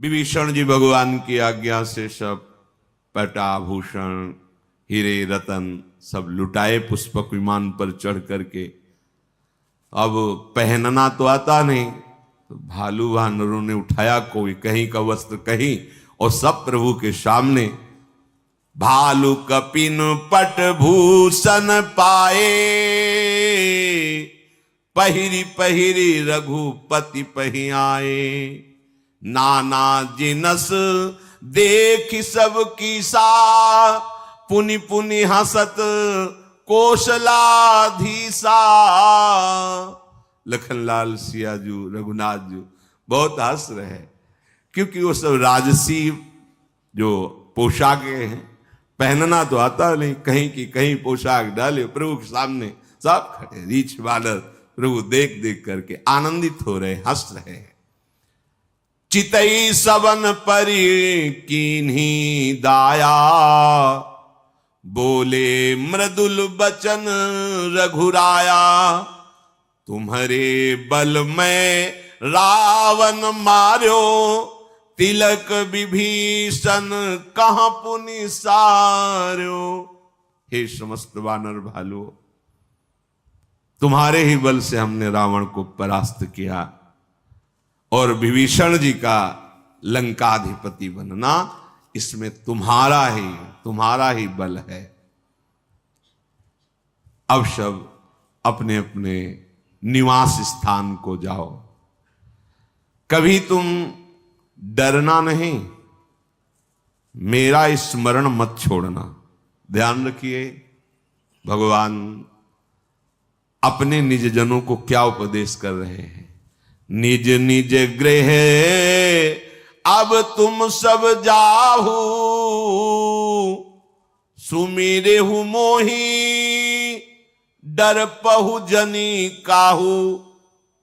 विभीषण जी भगवान की आज्ञा से सब पटाभूषण हीरे रतन सब लुटाए पुष्पक विमान पर चढ़ करके। अब पहनना तो आता नहीं, तो भालू वानरों ने उठाया कोई कहीं का वस्त्र कहीं, और सब प्रभु के सामने भालू कपिन पट भूषण पाए, पहिरी पहिरी रघुपति पही आए। नाना जिनस देख सब कीसा, पुनि पुनि हसत कौशलाधीसा। लखनलाल सियाजू रघुनाथ जू बहुत हंस रहे हैं, क्योंकि वो सब राजसी जो पोशाकें हैं, पहनना तो आता नहीं, कहीं की कहीं पोशाक डाले प्रभु के सामने सब खड़े रीछ बालर प्रभु देख देख करके आनंदित हो रहे, हंस रहे हैं। चितई सबन परि कीन्ही दाया, बोले मृदुल बचन रघुराया। तुम्हारे बल में रावण मार्यो, तिलक विभीषण कहां पुनि सार्यो। हे समस्त वानर भालुओं, तुम्हारे ही बल से हमने रावण को परास्त किया, और विभीषण जी का लंकाधिपति बनना इसमें तुम्हारा ही बल है। अब सब अपने अपने निवास स्थान को जाओ। कभी तुम डरना नहीं, मेरा स्मरण मत छोड़ना। ध्यान रखिए, भगवान अपने निज जनों को क्या उपदेश कर रहे हैं। निज निज गृह अब तुम सब जाहू, सुमिरे हु मोही डर पहु जनी काहू।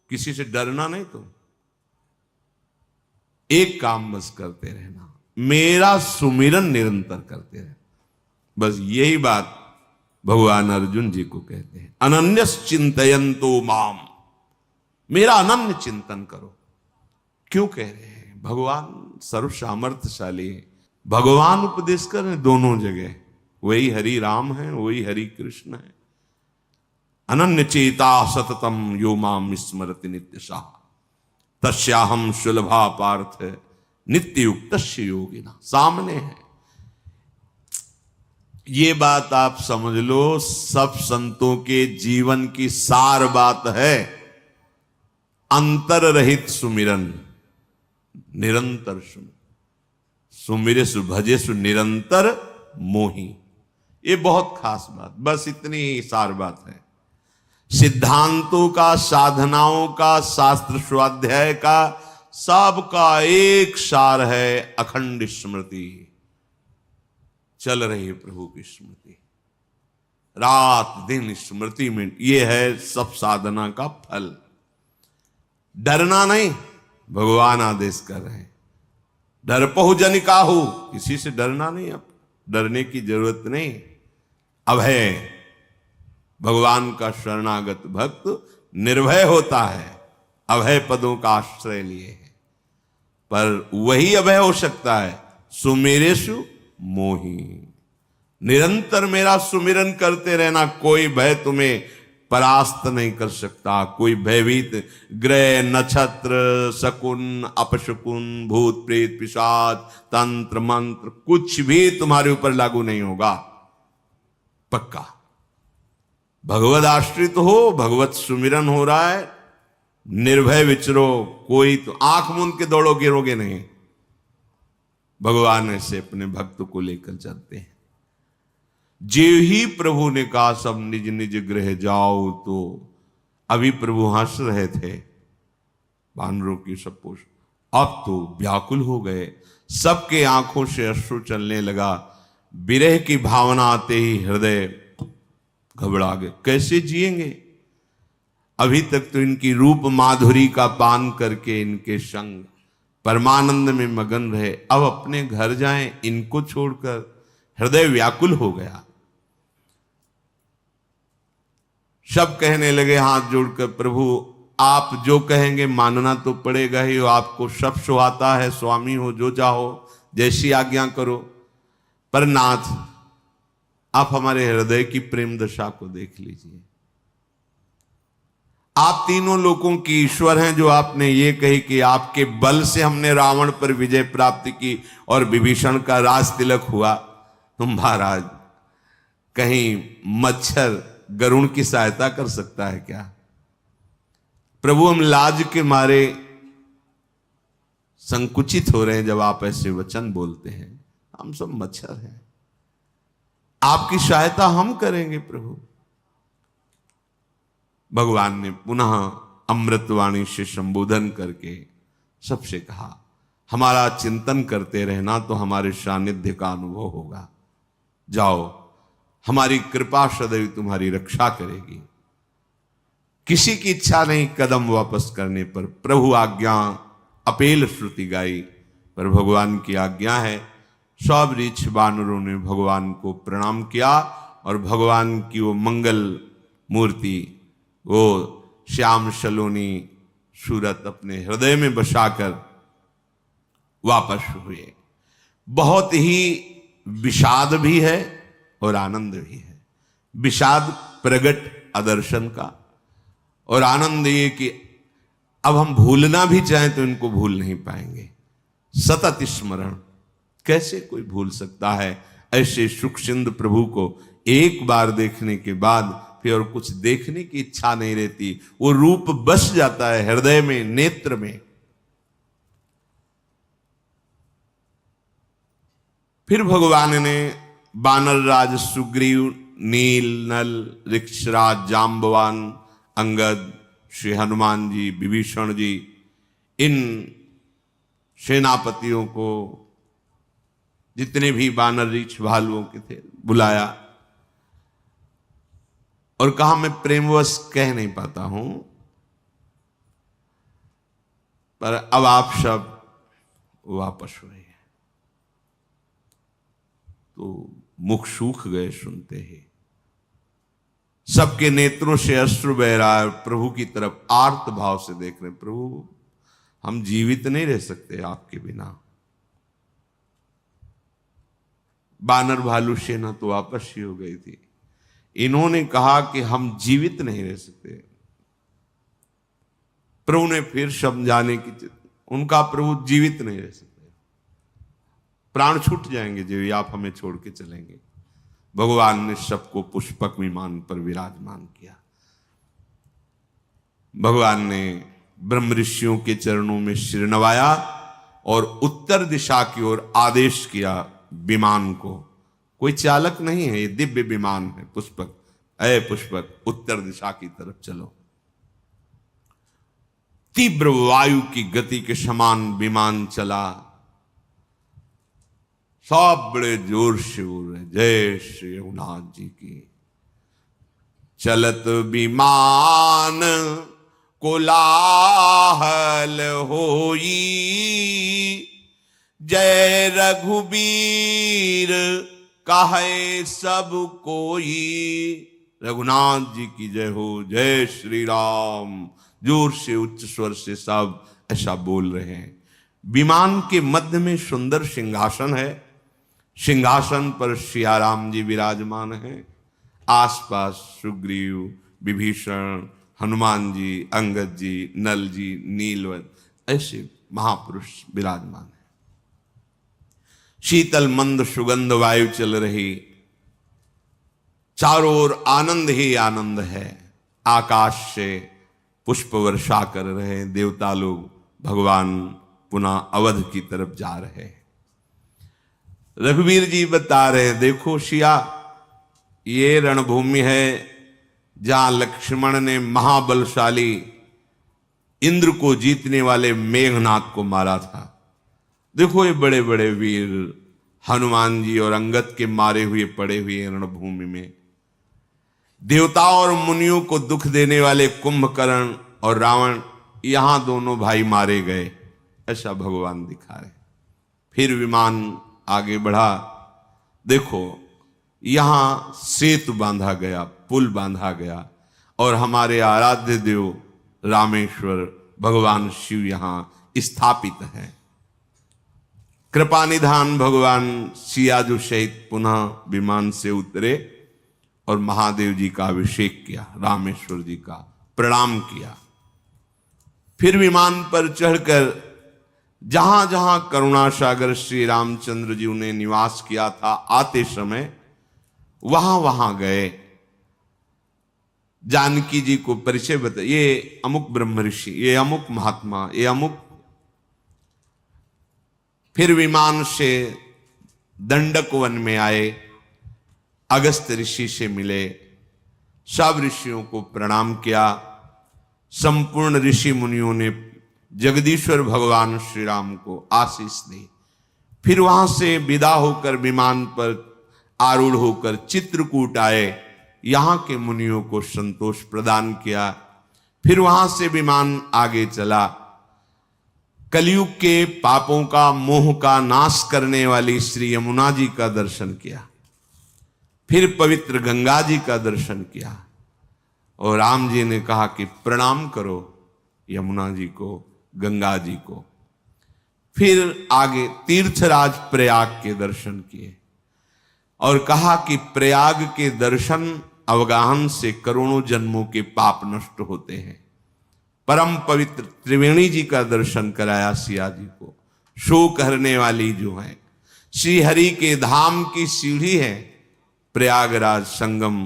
किसी से डरना नहीं, तुम एक काम बस करते रहना, मेरा सुमिरन निरंतर करते रहना। बस यही बात भगवान अर्जुन जी को कहते हैं, अनन्यस चिंतयन्तो माम, मेरा अनन्य चिंतन करो। क्यों कह रहे हैं? भगवान सर्व सामर्थ्यशाली है, भगवान उपदेश कर रहे हैं दोनों जगह, वही हरि राम है, वही हरि कृष्ण है। अनन्य चेता सततम यो माम स्मरति नित्यशः, तस्याहम सुलभा पार्थ नित्य युक्तस्य योगिना। सामने है ये बात, आप समझ लो सब संतों के जीवन की सार बात है। अंतर रहित सुमिरन, निरंतर सुमिरे सु भजे सु निरंतर मोही। ये बहुत खास बात, बस इतनी ही सार बात है। सिद्धांतों का, साधनाओं का, शास्त्र स्वाध्याय का, सबका एक सार है, अखंड स्मृति। चल रही है प्रभु की स्मृति, रात दिन स्मृति में, ये है सब साधना का फल। डरना नहीं, भगवान आदेश कर रहे हैं, डर पहु जन काहू, किसी से डरना नहीं, अब डरने की जरूरत नहीं। अभय, भगवान का शरणागत भक्त निर्भय होता है, अभय पदों का आश्रय लिए है। पर वही अभय हो सकता है सुमेरेशु मोही, निरंतर मेरा सुमिरन करते रहना, कोई भय तुम्हें परास्त नहीं कर सकता। कोई भयभीत ग्रह नक्षत्र शकुन अपशकुन भूत प्रेत पिशाच तंत्र मंत्र कुछ भी तुम्हारे ऊपर लागू नहीं होगा, पक्का। भगवत आश्रित हो, भगवत सुमिरन हो रहा है, निर्भय विचरो, कोई तो आंख मूंद के दौड़ो गिरोगे नहीं। भगवान ऐसे अपने भक्त को लेकर चलते हैं। जे ही प्रभु ने कहा सब निज निज गृह जाओ, तो अभी प्रभु हंस रहे थे वानरों की सब पोष, अब तो व्याकुल हो गए, सबके आंखों से अश्रु चलने लगा। विरह की भावना आते ही हृदय घबरा गए, कैसे जिएंगे? अभी तक तो इनकी रूप माधुरी का पान करके इनके संग परमानंद में मगन रहे, अब अपने घर जाएं इनको छोड़कर। हृदय व्याकुल हो गया। सब कहने लगे हाथ जोड़कर, प्रभु आप जो कहेंगे मानना तो पड़ेगा ही। आपको सब सुहाता है, स्वामी हो जो चाहो, जैसी आज्ञा करो। पर नाथ, आप हमारे हृदय की प्रेम दशा को देख लीजिए। आप तीनों लोगों की ईश्वर हैं, जो आपने ये कही कि आपके बल से हमने रावण पर विजय प्राप्त की और विभीषण का राज तिलक हुआ। तुम महाराज, कहीं मच्छर गरुण की सहायता कर सकता है क्या? प्रभु, हम लाज के मारे संकुचित हो रहे हैं जब आप ऐसे वचन बोलते हैं। हम सब मच्छर हैं, आपकी सहायता हम करेंगे प्रभु। भगवान ने पुनः अमृतवाणी से संबोधन करके सबसे कहा, हमारा चिंतन करते रहना तो हमारे सानिध्य का अनुभव होगा। जाओ, हमारी कृपा सदैव तुम्हारी रक्षा करेगी। किसी की इच्छा नहीं कदम वापस करने पर। प्रभु आज्ञा अपेल श्रुति गाई, पर भगवान की आज्ञा है। सब रीछ बानरों ने भगवान को प्रणाम किया और भगवान की वो मंगल मूर्ति, वो श्याम सलोनी सूरत अपने हृदय में बसाकर वापस हुए। बहुत ही विषाद भी है और आनंद भी है। विषाद प्रगट आदर्शन का, और आनंद ये कि अब हम भूलना भी चाहें तो इनको भूल नहीं पाएंगे। सतत स्मरण, कैसे कोई भूल सकता है ऐसे सुख सिंधु प्रभु को? एक बार देखने के बाद फिर और कुछ देखने की इच्छा नहीं रहती। वो रूप बस जाता है हृदय में, नेत्र में। फिर भगवान ने बानर राज सुग्रीव, नील, नल, ऋक्षराज, जाम्बवान, अंगद, श्री हनुमान जी, विभीषण जी, इन सेनापतियों को, जितने भी बानर रीछ भालुओं के थे, बुलाया और कहा, मैं प्रेमवश कह नहीं पाता हूं, पर अब आप सब वापस हुए। तो मुख सूख गए सुनते ही। सबके नेत्रों से अश्रु बह रहा है, प्रभु की तरफ आर्त भाव से देख रहे। प्रभु, हम जीवित नहीं रह सकते आपके बिना। बानर भालू सेना तो वापस ही हो गई थी। इन्होंने कहा कि हम जीवित नहीं रह सकते। प्रभु ने फिर समझाने की, उनका प्रभु जीवित नहीं रह सकते, प्राण छूट जाएंगे जब आप हमें छोड़ के चलेंगे। भगवान ने सबको पुष्पक विमान पर विराजमान किया। भगवान ने ब्रह्म ऋषियों के चरणों में सिर नवाया और उत्तर दिशा की ओर आदेश किया विमान को। कोई चालक नहीं है, ये दिव्य विमान है। पुष्पक, अय पुष्पक, उत्तर दिशा की तरफ चलो। तीव्र वायु की गति के समान विमान चला। सब बड़े जोर से बोल रहे, जय श्री रघुनाथ जी की। चलत विमान कोलाहल होई, जय रघुबीर कहे सब कोई। रघुनाथ जी की जय हो, जय श्री राम। जोर से उच्च स्वर से सब ऐसा बोल रहे हैं। विमान के मध्य में सुंदर सिंहासन है। सिंहासन पर सियाराम जी विराजमान हैं। आसपास सुग्रीव, विभीषण, हनुमान जी, अंगद जी, नल जी, नीलवत, ऐसे महापुरुष विराजमान हैं। शीतल मंद सुगंध वायु चल रही, चारों ओर आनंद ही आनंद है। आकाश से पुष्प वर्षा कर रहे देवता लोग। भगवान पुनः अवध की तरफ जा रहे हैं। रघुवीर जी बता रहे हैं, देखो सिया, ये रणभूमि है जहां लक्ष्मण ने महाबलशाली इंद्र को जीतने वाले मेघनाथ को मारा था। देखो ये बड़े बड़े वीर हनुमान जी और अंगद के मारे हुए पड़े हुए रणभूमि में। देवताओं और मुनियों को दुख देने वाले कुंभकर्ण और रावण, यहां दोनों भाई मारे गए, ऐसा भगवान दिखा रहे। फिर विमान आगे बढ़ा। देखो यहां सेतु बांधा गया, पुल बांधा गया, और हमारे आराध्य देव रामेश्वर भगवान शिव यहां स्थापित हैं। कृपा निधान भगवान सियाजू सहित पुनः विमान से उतरे और महादेव जी का अभिषेक किया, रामेश्वर जी का प्रणाम किया। फिर विमान पर चढ़कर जहां जहां करुणा सागर श्री रामचंद्र जी ने निवास किया था, आते समय वहां वहां गए, जानकी जी को परिचय बताया, ये अमुक ब्रह्म ऋषि, ये अमुक महात्मा, ये अमुक। फिर विमान से दंडक वन में आए, अगस्त ऋषि से मिले, सब ऋषियों को प्रणाम किया। संपूर्ण ऋषि मुनियों ने जगदीश्वर भगवान श्री राम को आशीष दी। फिर वहां से विदा होकर विमान पर आरूढ़ होकर चित्रकूट आए, यहां के मुनियों को संतोष प्रदान किया। फिर वहां से विमान आगे चला, कलयुग के पापों का मोह का नाश करने वाली श्री यमुना जी का दर्शन किया। फिर पवित्र गंगा जी का दर्शन किया और राम जी ने कहा कि प्रणाम करो यमुना जी को, गंगा जी को। फिर आगे तीर्थराज प्रयाग के दर्शन किए और कहा कि प्रयाग के दर्शन अवगाहन से करोड़ों जन्मों के पाप नष्ट होते हैं। परम पवित्र त्रिवेणी जी का दर्शन कराया सिया जी को, शोक हरने वाली जो है श्री हरि के धाम की सीढ़ी है प्रयागराज संगम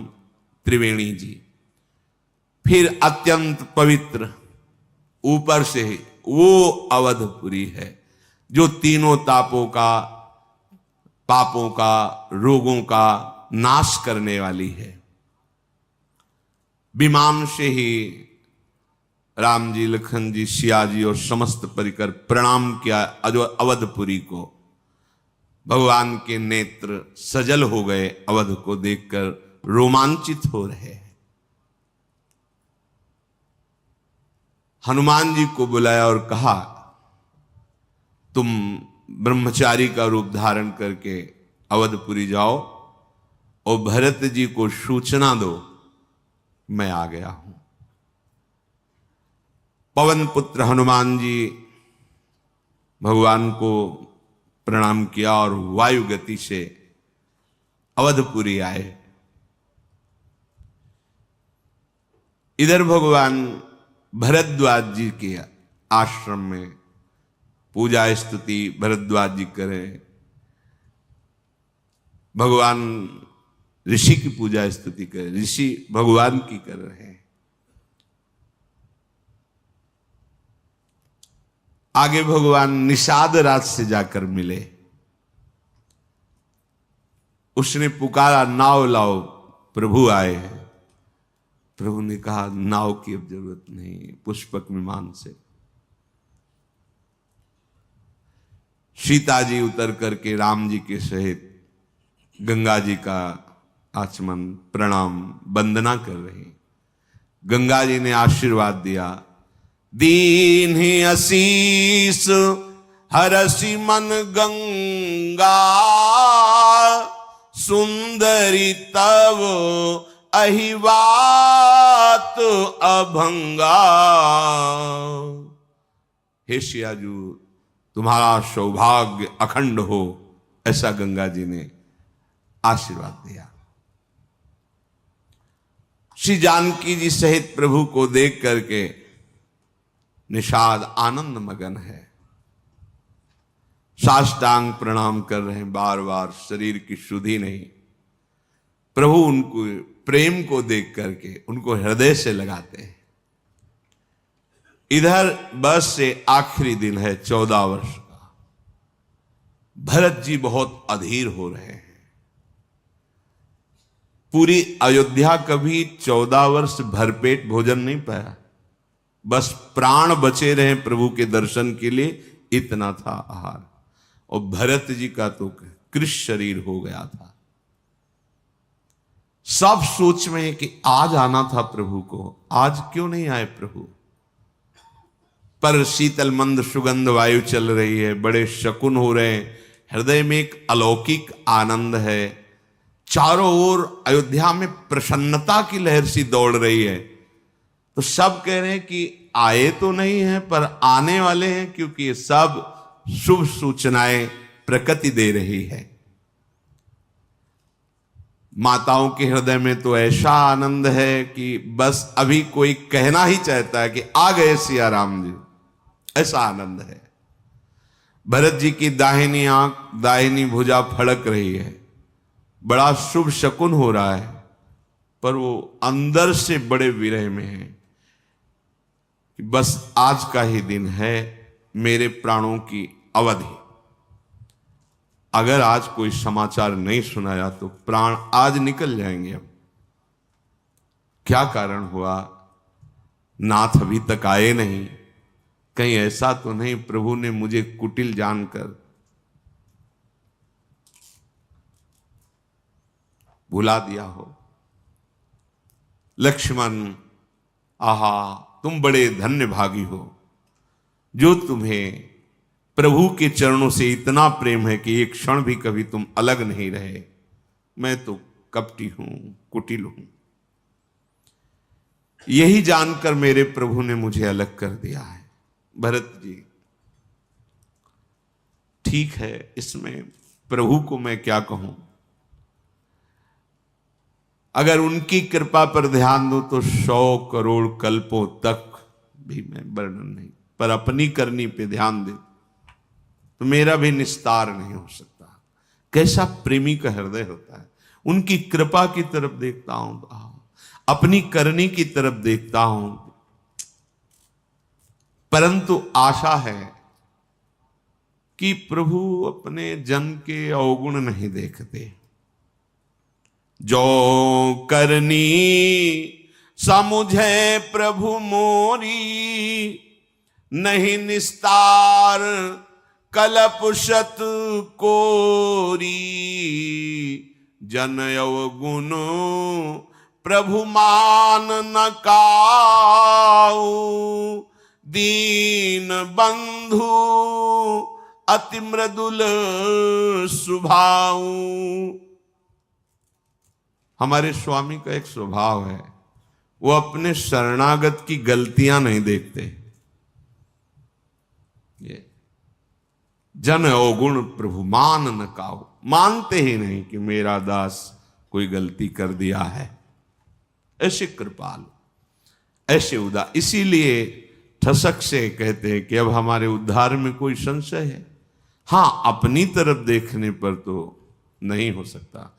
त्रिवेणी जी। फिर अत्यंत पवित्र ऊपर से वो अवधपुरी है जो तीनों तापों का, पापों का, रोगों का नाश करने वाली है। विमान से ही राम जी, लखन जी, सिया जी और समस्त परिकर प्रणाम किया अवधपुरी को। भगवान के नेत्र सजल हो गए, अवध को देखकर रोमांचित हो रहे हैं। हनुमान जी को बुलाया और कहा तुम ब्रह्मचारी का रूप धारण करके अवधपुरी जाओ और भरत जी को सूचना दो मैं आ गया हूं। पवन पुत्र हनुमान जी भगवान को प्रणाम किया और वायु गति से अवधपुरी आए। इधर भगवान भरद्वाज जी के आश्रम में पूजा स्तुति भरद्वाज जी करें, भगवान ऋषि की पूजा स्तुति करें, ऋषि भगवान की कर रहे हैं। आगे भगवान निषाद राज से जाकर मिले, उसने पुकारा नाव लाओ, प्रभु आए हैं। प्रभु ने कहा नाव की अब जरूरत नहीं, पुष्पक विमान से। सीता जी उतर करके राम जी के सहित गंगा जी का आचमन प्रणाम वंदना कर रही। गंगा जी ने आशीर्वाद दिया, दीन ही आशीष हरसि मन गंगा, सुंदरी तव अहिवात अभंगा। हे सियाजू तुम्हारा सौभाग्य अखंड हो, ऐसा गंगा जी ने आशीर्वाद दिया। श्री जानकी जी सहित प्रभु को देख करके निषाद आनंद मगन है, साष्टांग प्रणाम कर रहे हैं बार बार, शरीर की शुद्धि नहीं। प्रभु उनको प्रेम को देख करके उनको हृदय से लगाते हैं। इधर बस से आखिरी दिन है 14 वर्ष का। भरत जी बहुत अधीर हो रहे हैं। पूरी अयोध्या कभी 14 वर्ष भरपेट भोजन नहीं पाया, बस प्राण बचे रहे प्रभु के दर्शन के लिए, इतना था आहार। और भरत जी का तो कृष शरीर हो गया था। सब सोच में है कि आज आना था प्रभु को, आज क्यों नहीं आए प्रभु। पर शीतल मंद सुगंध वायु चल रही है, बड़े शकुन हो रहे हैं, हृदय में एक अलौकिक आनंद है। चारों ओर अयोध्या में प्रसन्नता की लहर सी दौड़ रही है। तो सब कह रहे हैं कि आए तो नहीं हैं पर आने वाले हैं, क्योंकि ये सब शुभ सूचनाएं प्रकृति दे रही है। माताओं के हृदय में तो ऐसा आनंद है कि बस अभी कोई कहना ही चाहता है कि आ गए सिया राम जी, ऐसा आनंद है। भरत जी की दाहिनी आंख, दाहिनी भुजा फड़क रही है, बड़ा शुभ शकुन हो रहा है, पर वो अंदर से बड़े विरह में है कि बस आज का ही दिन है मेरे प्राणों की अवधि। अगर आज कोई समाचार नहीं सुनाया तो प्राण आज निकल जाएंगे। अब क्या कारण हुआ, नाथ अभी तक आए नहीं, कहीं ऐसा तो नहीं प्रभु ने मुझे कुटिल जानकर भुला दिया हो। लक्ष्मण, आहा तुम बड़े धन्य भागी हो जो तुम्हें प्रभु के चरणों से इतना प्रेम है कि एक क्षण भी कभी तुम अलग नहीं रहे। मैं तो कपटी हूं, कुटिल हूं। यही जानकर मेरे प्रभु ने मुझे अलग कर दिया है। भरत जी, ठीक है, इसमें प्रभु को मैं क्या कहूं। अगर उनकी कृपा पर ध्यान दूं तो 100 करोड़ कल्पों तक भी मैं वर्णन नहीं, पर अपनी करनी पे ध्यान दे तो मेरा भी निस्तार नहीं हो सकता। कैसा प्रेमी का हृदय होता है। उनकी कृपा की तरफ देखता हूं तो अपनी करनी की तरफ देखता हूं, परंतु आशा है कि प्रभु अपने जन के अवगुण नहीं देखते। जो करनी समुझे प्रभु मोरी, नहीं निस्तार कलप शत कोरी। जन अवगुण प्रभु मान न काऊ, दीन बंधु अति मृदुल स्वभाव। हमारे स्वामी का एक स्वभाव है, वो अपने शरणागत की गलतियां नहीं देखते। ये जन अवगुण प्रभु मान न काऊ, मानते ही नहीं कि मेरा दास कोई गलती कर दिया है। ऐसे कृपालु, ऐसे उदार। इसीलिए ठसक से कहते हैं कि अब हमारे उद्धार में कोई संशय है। हां, अपनी तरफ देखने पर तो नहीं हो सकता,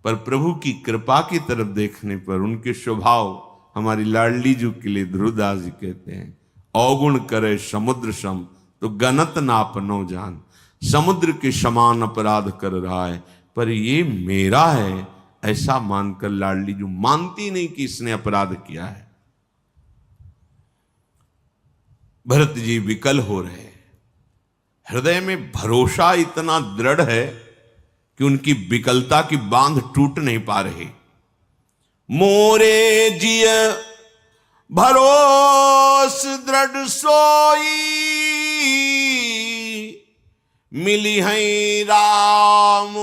पर प्रभु की कृपा की तरफ देखने पर उनके स्वभाव। हमारी लाडली जी के लिए ध्रुवदास जी कहते हैं, अवगुण करे समुद्र सम तो गनत नापनो जान। समुद्र के समान अपराध कर रहा है, पर ये मेरा है ऐसा मानकर लाडली जी मानती नहीं कि इसने अपराध किया है। भरत जी विकल हो रहे, हृदय में भरोसा इतना दृढ़ है कि उनकी विकलता की बांध टूट नहीं पा रही। मोरे जिय भरोस दृढ़ सोई, मिली है राम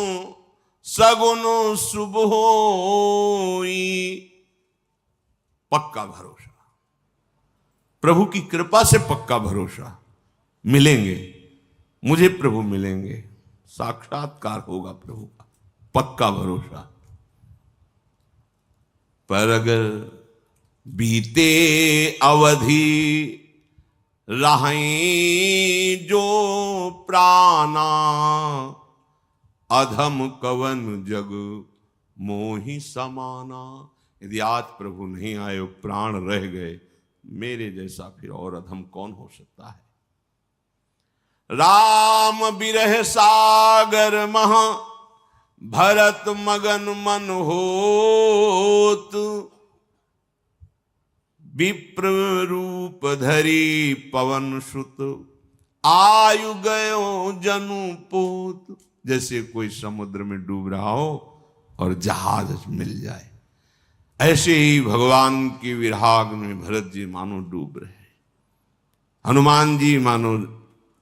सगुन शुभ होई। पक्का भरोसा, प्रभु की कृपा से पक्का भरोसा। मिलेंगे, मुझे प्रभु मिलेंगे, साक्षात्कार होगा प्रभु का, पक्का भरोसा। पर अगर बीते अवधि रहें जो प्राणा, अधम कवन जग मोहि समाना। यदि आज प्रभु नहीं आए, प्राण रह गए, मेरे जैसा फिर और अधम कौन हो सकता है। राम बिरह सागर महा भरत मगन मन होत। विप्र रूप धरी पवन सुत, आयु गयो जनु पोत। जैसे कोई समुद्र में डूब रहा हो और जहाज मिल जाए, ऐसे ही भगवान की विराग में भरत जी मानो डूब रहे। हनुमान जी मानो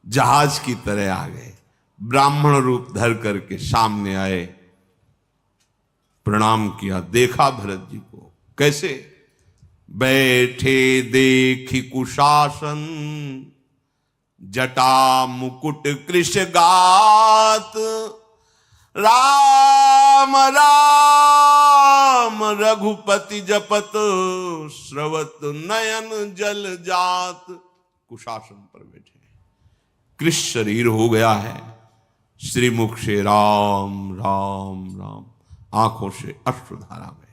जहाज की तरह आ गए, ब्राह्मण रूप धर करके सामने आए, प्रणाम किया, देखा भरत जी को कैसे बैठे देखी कुशासन, जटा मुकुट कृष गात, राम राम रघुपति जपत, श्रवत नयन जल जात। कुशासन पर बैठे, कृष शरीर हो गया है, श्रीमुख से राम राम राम, आंखों से अश्रुधारा बहे।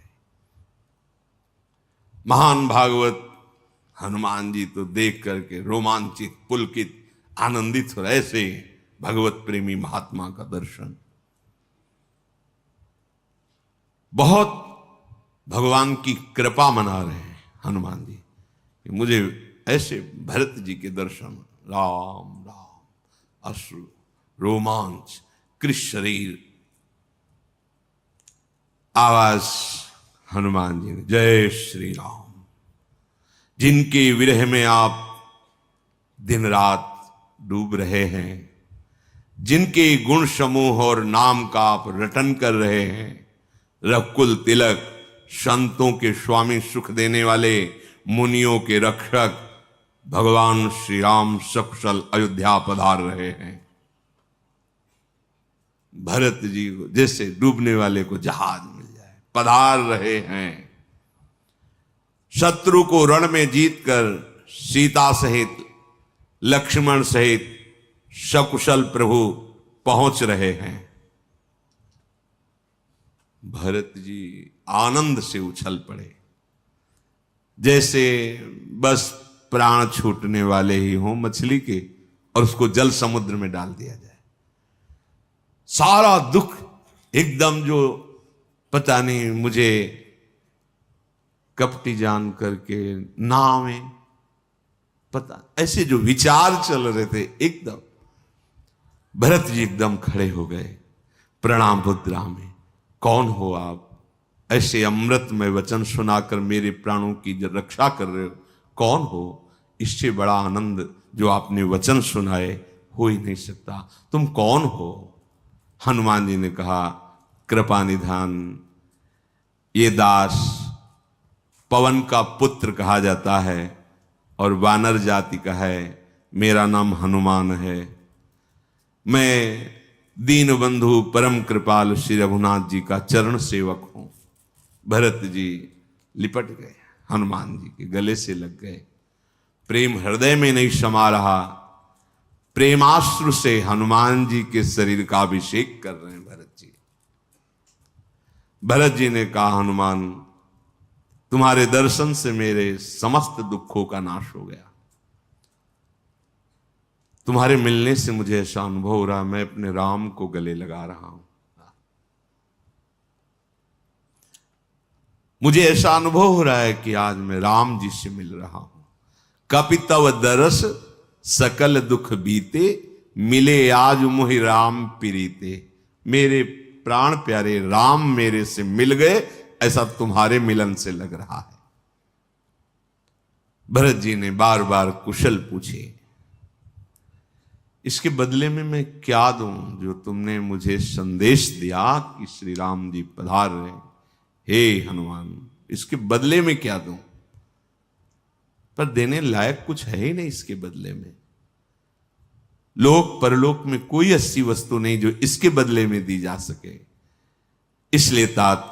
महान भागवत हनुमान जी तो देख करके रोमांचित, पुलकित, आनंदित हो रहे। ऐसे भगवत प्रेमी महात्मा का दर्शन, बहुत भगवान की कृपा मना रहे हैं हनुमान जी कि मुझे ऐसे भरत जी के दर्शन, राम राम, अश्रु, रोमांच, कृष शरीर। आवाज हनुमान जी ने, जय श्री राम। जिनके विरह में आप दिन रात डूब रहे हैं, जिनके गुण समूह और नाम का आप रटन कर रहे हैं, रघुकुल तिलक, संतों के स्वामी, सुख देने वाले, मुनियों के रक्षक भगवान श्री राम सकुशल अयोध्या पधार रहे हैं। भरत जी को जैसे डूबने वाले को जहाज मिल जाए, पधार रहे हैं। शत्रु को रण में जीतकर सीता सहित, लक्ष्मण सहित सकुशल प्रभु पहुंच रहे हैं। भरत जी आनंद से उछल पड़े, जैसे बस प्राण छूटने वाले ही हों मछली के, और उसको जल समुद्र में डाल दिया जाए। सारा दुख एकदम, जो पता नहीं मुझे कपटी जान करके नाव में, पता ऐसे जो विचार चल रहे थे, एकदम भरत जी एकदम खड़े हो गए प्रणाम मुद्रा में। कौन हो आप? ऐसे अमृत में वचन सुनाकर मेरे प्राणों की जो रक्षा कर रहे हो, कौन हो? इससे बड़ा आनंद जो आपने वचन सुनाए हो ही नहीं सकता। तुम कौन हो? हनुमान जी ने कहा, कृपा निधान, ये दास पवन का पुत्र कहा जाता है और वानर जाति का है। मेरा नाम हनुमान है। मैं दीन बंधु परम कृपाल श्री रघुनाथ जी का चरण सेवक हूं। भरत जी लिपट गए, हनुमान जी के गले से लग गए। प्रेम हृदय में नहीं समा रहा, प्रेमाश्रु से हनुमान जी के शरीर का अभिषेक कर रहे हैं भरत जी। भरत जी ने कहा, हनुमान तुम्हारे दर्शन से मेरे समस्त दुखों का नाश हो गया। तुम्हारे मिलने से मुझे ऐसा अनुभव हो रहा, मैं अपने राम को गले लगा रहा हूं। मुझे ऐसा अनुभव हो रहा है कि आज मैं राम जी से मिल रहा हूं। कपि तव दरस सकल दुख बीते, मिले आज मुहि राम प्रीते। मेरे प्राण प्यारे राम मेरे से मिल गए, ऐसा तुम्हारे मिलन से लग रहा है। भरत जी ने बार बार कुशल पूछे, इसके बदले में मैं क्या दूं जो तुमने मुझे संदेश दिया कि श्री राम जी पधार रहे? हे हनुमान, इसके बदले में क्या दूं? पर देने लायक कुछ है ही नहीं इसके बदले में। लोक परलोक में कोई ऐसी वस्तु नहीं जो इसके बदले में दी जा सके। इसलिए तात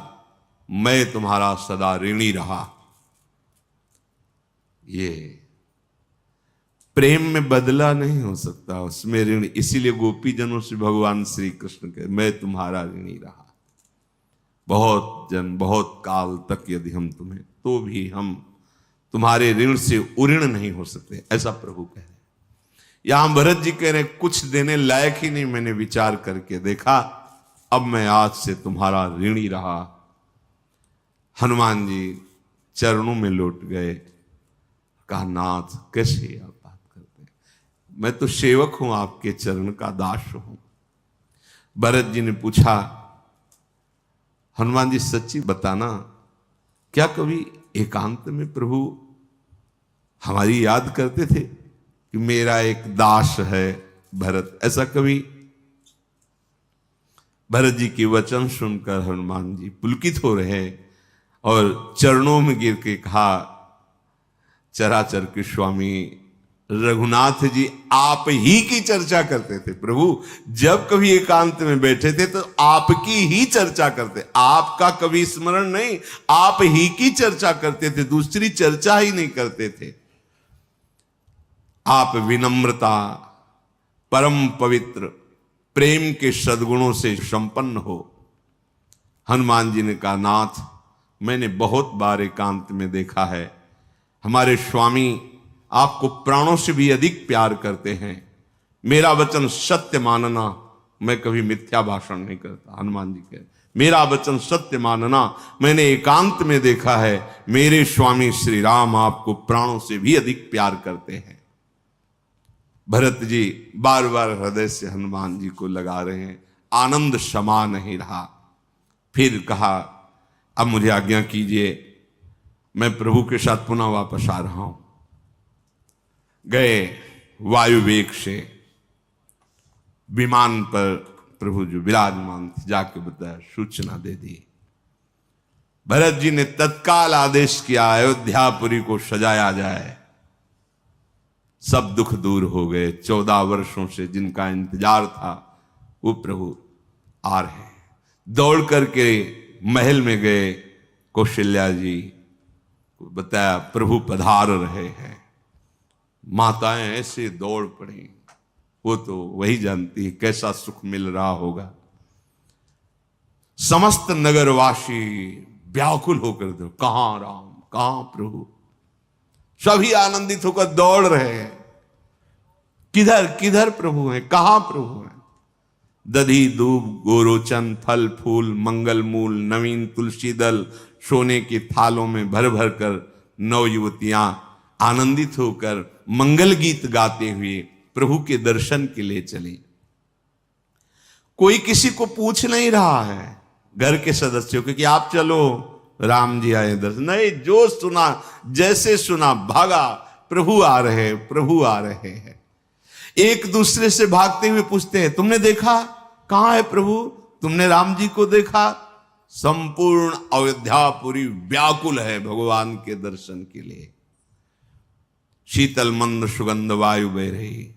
मैं तुम्हारा सदा ऋणी रहा। ये प्रेम में बदला नहीं हो सकता, उसमें ऋण। इसीलिए गोपी जनों से भगवान श्री कृष्ण के, मैं तुम्हारा ऋणी रहा। बहुत जन, बहुत काल तक यदि हम तुम्हें, तो भी हम तुम्हारे ऋण से उऋण नहीं हो सकते, ऐसा प्रभु कह रहे। यहां भरत जी कह रहे, कुछ देने लायक ही नहीं मैंने विचार करके देखा, अब मैं आज से तुम्हारा ऋणी रहा। हनुमान जी चरणों में लौट गए। कहा, नाथ कैसे आप बात करते हैं? मैं तो सेवक हूं, आपके चरण का दास हूं। भरत जी ने पूछा, हनुमान जी सच्ची बताना, क्या कभी एकांत में प्रभु हमारी याद करते थे कि मेरा एक दास है भरत? ऐसा कभी? भरत जी के वचन सुनकर हनुमान जी पुलकित हो रहे और चरणों में गिर के कहा, चराचर के स्वामी रघुनाथ जी आप ही की चर्चा करते थे। प्रभु जब कभी एकांत में बैठे थे तो आपकी ही चर्चा करते, आपका कभी स्मरण नहीं, आप ही की चर्चा करते थे, दूसरी चर्चा ही नहीं करते थे। आप विनम्रता, परम पवित्र, प्रेम के सद्गुणों से संपन्न हो। हनुमान जी ने कहा, नाथ मैंने बहुत बार एकांत में देखा है, हमारे स्वामी आपको प्राणों से भी अधिक प्यार करते हैं। मेरा वचन सत्य मानना, मैं कभी मिथ्या भाषण नहीं करता। हनुमान जी कह, मेरा वचन सत्य मानना, मैंने एकांत में देखा है मेरे स्वामी श्री राम आपको प्राणों से भी अधिक प्यार करते हैं। भरत जी बार बार हृदय से हनुमान जी को लगा रहे हैं, आनंद समा नहीं रहा। फिर कहा, अब मुझे आज्ञा कीजिए, मैं प्रभु के साथ पुनः वापस आ रहा हूं। गए वायु वेग से विमान पर प्रभु जो विराजमान थे, जाके बताया, सूचना दे दी। भरत जी ने तत्काल आदेश किया, अयोध्यापुरी को सजाया जाए। सब दुख दूर हो गए। 14 वर्षों से जिनका इंतजार था वो प्रभु आ रहे हैं। दौड़ करके महल में गए, कौशल्या जी को बताया प्रभु पधार रहे हैं। माताएं ऐसे दौड़ पड़ी, वो तो वही जानती है कैसा सुख मिल रहा होगा। समस्त नगरवासी व्याकुल होकर दो, कहां राम, कहां प्रभु, सभी आनंदित होकर दौड़ रहे हैं, किधर किधर प्रभु हैं, कहां प्रभु हैं। दधी दूब गोरोचन, फल फूल, मंगल मूल, नवीन तुलसी दल सोने के थालों में भर भर कर नौ युवतियां आनंदित होकर मंगल गीत गाते हुए प्रभु के दर्शन के लिए चली। कोई किसी को पूछ नहीं रहा है घर के सदस्यों को कि आप चलो, राम जी आए दर्शन, नहीं, जो सुना जैसे सुना भागा, प्रभु आ रहे हैं, प्रभु आ रहे हैं। एक दूसरे से भागते हुए पूछते हैं, तुमने देखा, कहां है प्रभु, तुमने राम जी को देखा। संपूर्ण अयोध्यापुरी व्याकुल है भगवान के दर्शन के लिए। शीतल मंद सुगंध वायु बह रही,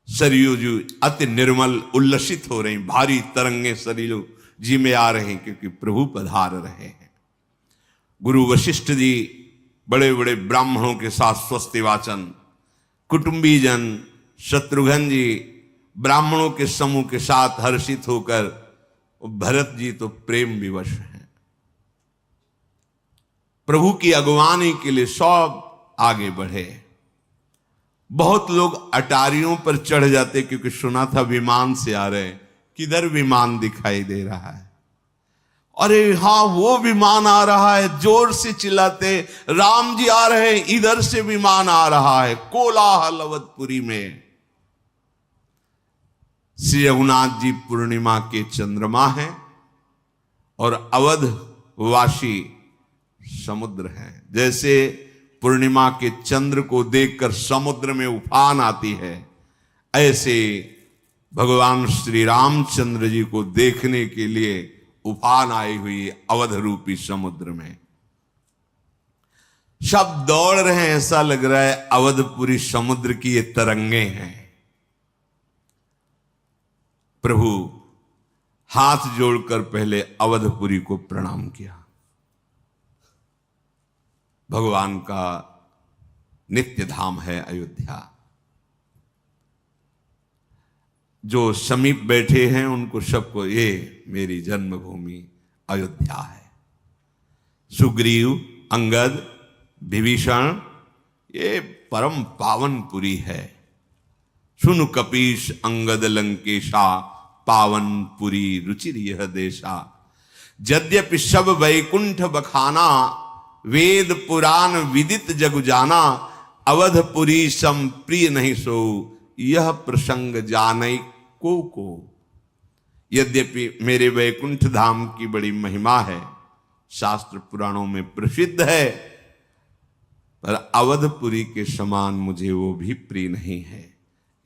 सरयू जी अति निर्मल उल्लसित हो रही, भारी तरंगे सरयू जी में आ रहे हैं क्योंकि प्रभु पधार रहे हैं। गुरु वशिष्ठ जी बड़े बड़े ब्राह्मणों के साथ स्वस्ति वाचन, कुटुंबी जन शत्रुघ्न जी ब्राह्मणों के समूह के साथ हर्षित होकर, भरत जी तो प्रेम विवश हैं। प्रभु की अगवानी के लिए सब आगे बढ़े। बहुत लोग अटारियों पर चढ़ जाते क्योंकि सुना था विमान से आ रहे, किधर विमान दिखाई दे रहा है, अरे हां वो विमान आ रहा है, जोर से चिल्लाते, राम जी आ रहे हैं, इधर से विमान आ रहा है। कोलाहल अवधपुरी में। श्री रघुनाथ जी पूर्णिमा के चंद्रमा हैं और अवध वासी समुद्र हैं। जैसे पूर्णिमा के चंद्र को देखकर समुद्र में उफान आती है, ऐसे भगवान श्री रामचंद्र जी को देखने के लिए उफान आई हुई अवध रूपी समुद्र में। सब दौड़ रहे हैं, ऐसा लग रहा है अवधपुरी समुद्र की ये तरंगे हैं। प्रभु हाथ जोड़कर पहले अवधपुरी को प्रणाम किया। भगवान का नित्य धाम है अयोध्या। जो समीप बैठे हैं उनको सबको ये मेरी जन्मभूमि अयोध्या है। सुग्रीव, अंगद, विभीषण, ये परम पावनपुरी है। सुन कपीश अंगद लंकेशा, पावनपुरी रुचिर यह देशा। यद्यपि सब वैकुंठ बखाना, वेद पुराण विदित जग जाना। अवधपुरी सम प्रिय नहीं सो, यह प्रसंग जानई को। यद्यपि मेरे वैकुंठ धाम की बड़ी महिमा है, शास्त्र पुराणों में प्रसिद्ध है, पर अवधपुरी के समान मुझे वो भी प्रिय नहीं है।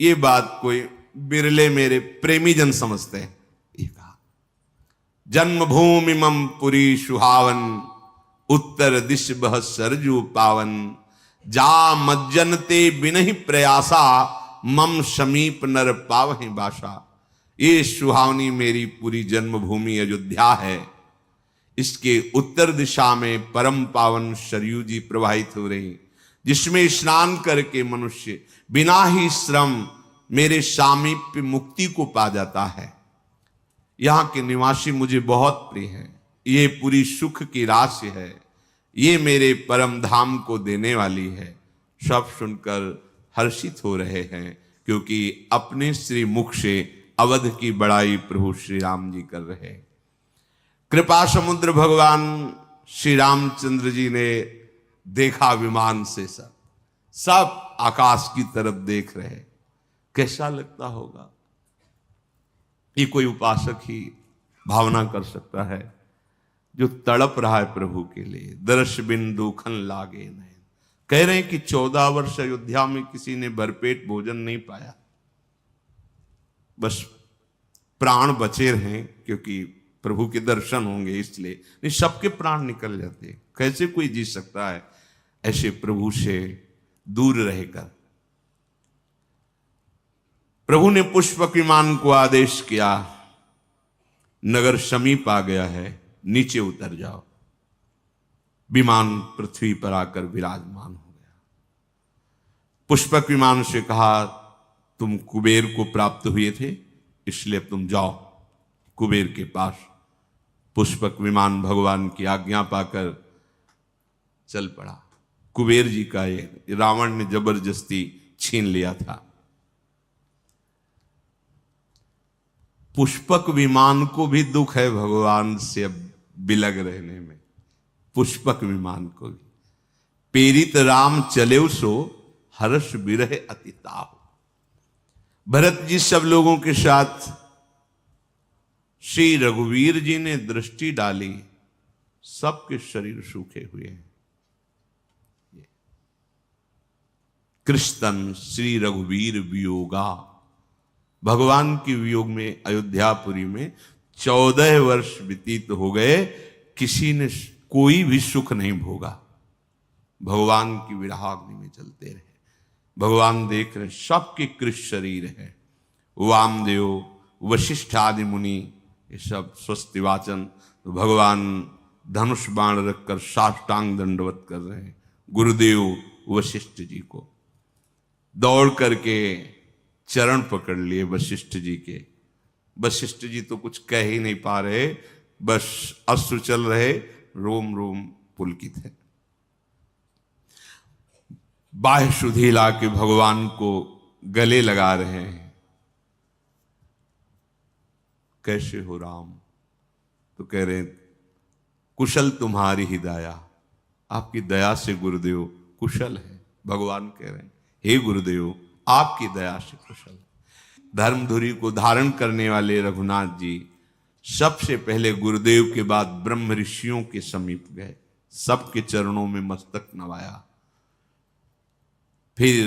ये बात कोई बिरले मेरे प्रेमी जन समझते हैं। ये कहा, जन्मभूमि मम पुरी सुहावन, उत्तर दिश बह सरजू पावन। जा मज्जनते बिनहि प्रयासा मम समीप नर पावहि बासा। ये सुहावनी मेरी पूरी जन्मभूमि अयोध्या है। इसके उत्तर दिशा में परम पावन सरयू जी प्रवाहित हो रही, जिसमें स्नान करके मनुष्य बिना ही श्रम मेरे सामीप्य मुक्ति को पा जाता है। यहाँ के निवासी मुझे बहुत प्रिय हैं। ये पूरी सुख की राशि है, ये मेरे परम धाम को देने वाली है। सब सुनकर हर्षित हो रहे हैं, क्योंकि अपने श्री मुख से अवध की बड़ाई प्रभु श्री राम जी कर रहे हैं। कृपा समुद्र भगवान श्री रामचंद्र जी ने देखा विमान से, सब आकाश की तरफ देख रहे। कैसा लगता होगा? ये कोई उपासक ही भावना कर सकता है, जो तड़प रहा है प्रभु के लिए। दर्श बिन दुखन लागे नैन। कह रहे हैं कि 14 वर्ष अयोध्या में किसी ने भरपेट भोजन नहीं पाया, बस प्राण बचे रहे, क्योंकि प्रभु के दर्शन होंगे इसलिए। नहीं, सबके प्राण निकल जाते। कैसे कोई जी सकता है ऐसे प्रभु से दूर रहकर? प्रभु ने पुष्पक विमान को आदेश किया, नगर समीप आ गया है, नीचे उतर जाओ। विमान पृथ्वी पर आकर विराजमान हो गया। पुष्पक विमान से कहा, तुम कुबेर को प्राप्त हुए थे, इसलिए तुम जाओ कुबेर के पास। पुष्पक विमान भगवान की आज्ञा पाकर चल पड़ा। कुबेर जी का ये रावण ने जबरदस्ती छीन लिया था। पुष्पक विमान को भी दुख है भगवान से अब बिलग रहने में। पुष्पक विमान को भी पेरित राम चले सो हर्ष बिरह अतिताह। भरत जी सब लोगों के साथ श्री रघुवीर जी ने दृष्टि डाली, सबके शरीर सूखे हुए हैं। कृष्णन श्री रघुवीर वियोगा। भगवान के वियोग में अयोध्यापुरी में 14 वर्ष व्यतीत हो गए, किसी ने कोई भी सुख नहीं भोगा। भगवान की विरहाग्नि में चलते रहे। भगवान देख रहे, सबके कृष्ण शरीर है। वामदेव, वशिष्ठ आदि मुनि, ये सब स्वस्ति वाचन। तो भगवान धनुष बाण रखकर साष्टांग दंडवत कर रहे हैं गुरुदेव वशिष्ठ जी को। दौड़ करके चरण पकड़ लिए वशिष्ठ जी के। वशिष्ठ जी तो कुछ कह ही नहीं पा रहे, बस अश्रु चल रहे, रोम रोम पुलकित है। बाह्य सुधी ला के भगवान को गले लगा रहे हैं। कैसे हो राम? तो कह रहे कुशल तुम्हारी ही दया। आपकी दया से गुरुदेव कुशल है। भगवान कह रहे हैं, हे गुरुदेव आपकी दया से कुशल। धर्मधुरी को धारण करने वाले रघुनाथ जी सबसे पहले गुरुदेव के बाद ब्रह्म ऋषियों के समीप गए, सबके चरणों में मस्तक नवाया। फिर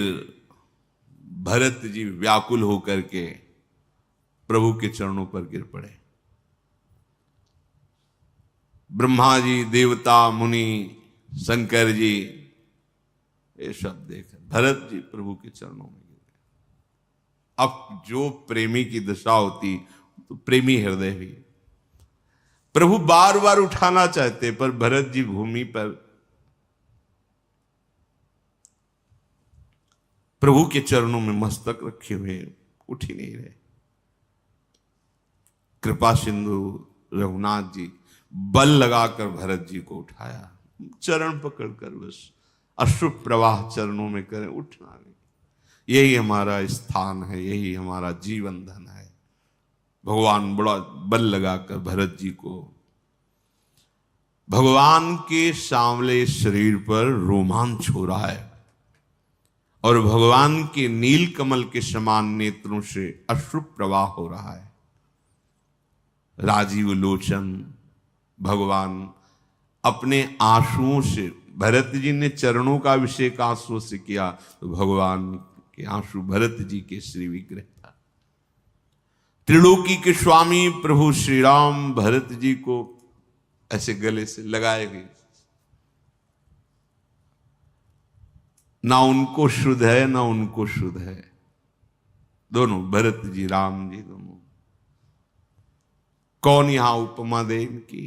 भरत जी व्याकुल होकर के प्रभु के चरणों पर गिर पड़े। ब्रह्मा जी, देवता, मुनि, शंकर जी, ये सब देख भरत जी प्रभु के चरणों में गिर गए। अब जो प्रेमी की दशा होती तो प्रेमी हृदय भी, प्रभु बार बार उठाना चाहते, पर भरत जी भूमि पर प्रभु के चरणों में मस्तक रखे हुए उठ ही नहीं रहे। कृपा सिंधु रघुनाथ जी बल लगाकर भरत जी को उठाया, चरण पकड़कर बस अश्रु प्रवाह चरणों में करें, उठना नहीं। यही हमारा स्थान है, यही हमारा जीवन धन है। भगवान बड़ा बल लगाकर भरत जी को, भगवान के सांवले शरीर पर रोमांच हो रहा है और भगवान के नील कमल के समान नेत्रों से अश्रु प्रवाह हो रहा है। राजीव लोचन भगवान अपने आंसुओं से, भरत जी ने चरणों का अभिषेक आंसुओं से किया, तो भगवान के आंसू भरत जी के श्री विग्रह था। त्रिलोकी के स्वामी प्रभु श्री राम भरत जी को ऐसे गले से लगाए गए। ना उनको शुद्ध है ना उनको शुद्ध है, दोनों भरत जी राम जी दोनों। कौन यहां उपमा दे इनकी,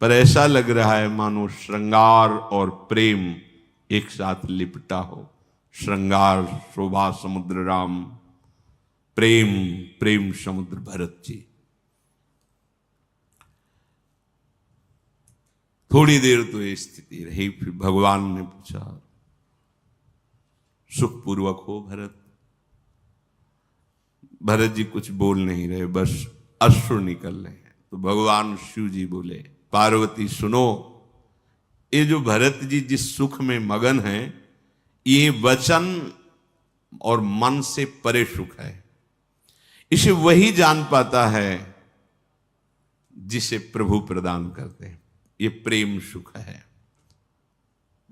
पर ऐसा लग रहा है मानो श्रृंगार और प्रेम एक साथ लिपटा हो। श्रृंगार शोभा समुद्र राम, प्रेम प्रेम समुद्र भरत जी। थोड़ी देर तो ये स्थिति रही, फिर भगवान ने पूछा सुखपूर्वक हो भरत। भरत जी कुछ बोल नहीं रहे, बस अश्रु निकल रहे हैं। तो भगवान शिव जी बोले पार्वती सुनो, ये जो भरत जी जिस सुख में मगन हैं, ये वचन और मन से परे सुख है। इसे वही जान पाता है जिसे प्रभु प्रदान करते हैं, ये प्रेम सुख है।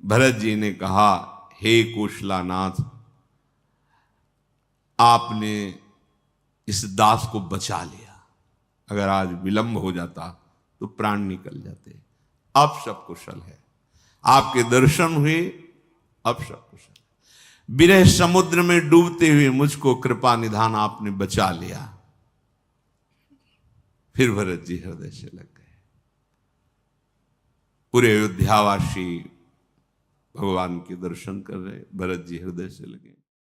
भरत जी ने कहा हे कौशलानाथ, आपने इस दास को बचा लिया, अगर आज विलंब हो जाता तो प्राण निकल जाते। अब सब कुशल है, आपके दर्शन हुए, अब सब कुशल। विरह समुद्र में डूबते हुए मुझको कृपा निधान आपने बचा लिया। फिर भरत जी हृदय से लग गए। पूरे अयोध्यावासी भगवान के दर्शन कर रहे, भरत जी हृदय से लगे।